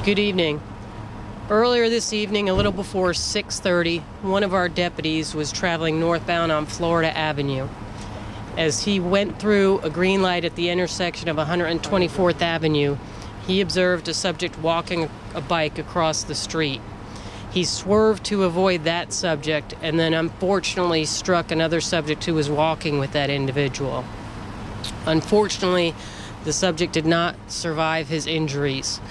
Good evening. Earlier this evening, a little before 6:30, one of our deputies was traveling northbound on Florida Avenue. As he went through a green light at the intersection of 124th Avenue, he observed a subject walking a bike across the street. He swerved to avoid that subject and then unfortunately struck another subject who was walking with that individual. Unfortunately, the subject did not survive his injuries.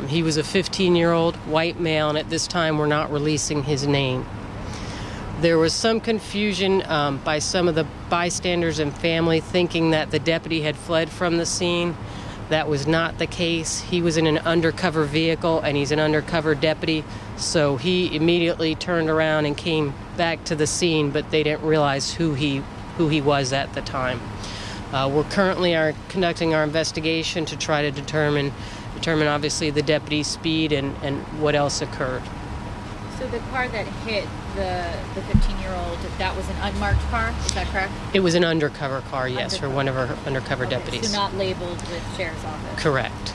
He was a 15-year-old white male, and at this time we're not releasing his name. There was some confusion by some of the bystanders and family thinking that the deputy had fled from the scene. That was not the case. He was in an undercover vehicle, and he's an undercover deputy, so he immediately turned around and came back to the scene, but they didn't realize who he was at the time. We're currently conducting our investigation to try to determine obviously the deputy's speed and what else occurred. So the car that hit the 15-year-old, that was an unmarked car, is that correct? It was an undercover car, yes, for one of our undercover deputies. So not labeled with sheriff's office? Correct.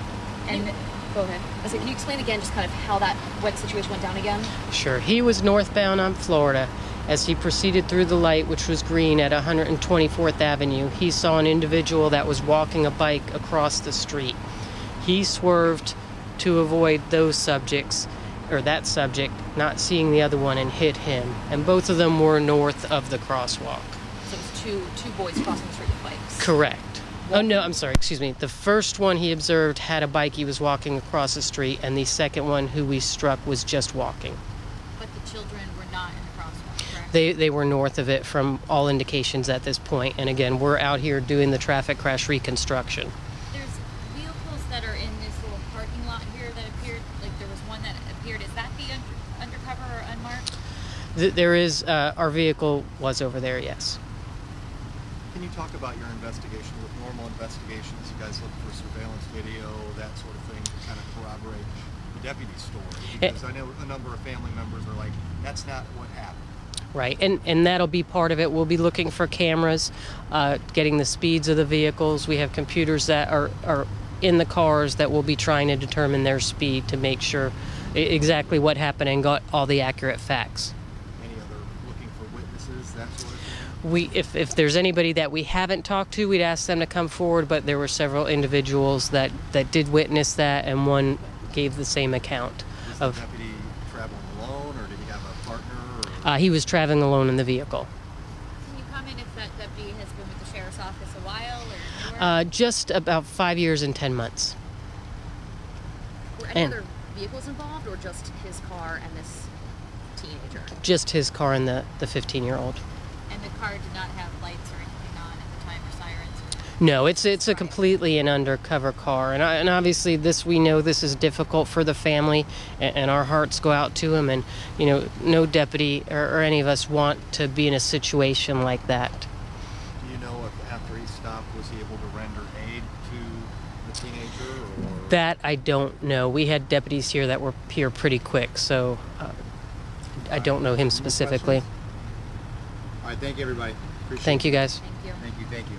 And go ahead. So can you explain again just kind of how that situation went down again? Sure. He was northbound on Florida. As he proceeded through the light, which was green at 124th Avenue, he saw an individual that was walking a bike across the street. He swerved to avoid those subjects, or that subject, not seeing the other one, and hit him. And both of them were north of the crosswalk. So it was two boys crossing the street with bikes? Correct. Oh, no, I'm sorry, excuse me. The first one he observed had a bike. He was walking across the street, and the second one who we struck was just walking. But the children were not in the crosswalk, correct? They were north of it from all indications at this point. And again, we're out here doing the traffic crash reconstruction. That are in this little parking lot here that appeared, like there was one that appeared. Is that the undercover or unmarked? There is, our vehicle was over there, yes. Can you talk about your investigation with normal investigations? You guys look for surveillance video, that sort of thing, to kind of corroborate the deputy's story? Because I know a number of family members are like, that's not what happened. Right, and that'll be part of it. We'll be looking for cameras, getting the speeds of the vehicles. We have computers that are in the cars that will be trying to determine their speed to make sure exactly what happened and got all the accurate facts. Any other looking for witnesses, that sort of thing? If there's anybody that we haven't talked to, we'd ask them to come forward, but there were several individuals that did witness that, and one gave the same account. Was the deputy traveling alone, or did he have a partner? Or? He was traveling alone in the vehicle. Can you comment if that deputy has been with the sheriff's office a while or newer? Just about 5 years and 10 months. Were any other vehicles involved, or just his car and this teenager? Just his car and the 15-year-old. And the car did not have lights or anything on at the time, or sirens? No, it's a completely an undercover car, and obviously we know this is difficult for the family, and our hearts go out to him, and you know, no deputy or any of us want to be in a situation like that. Do you know if after he stopped, was he able to render aid to the teenager? Or? That I don't know. We had deputies here that were here pretty quick, so I don't know him specifically. All right, thank you, everybody. Appreciate Thank you, guys. Thank you. Thank you.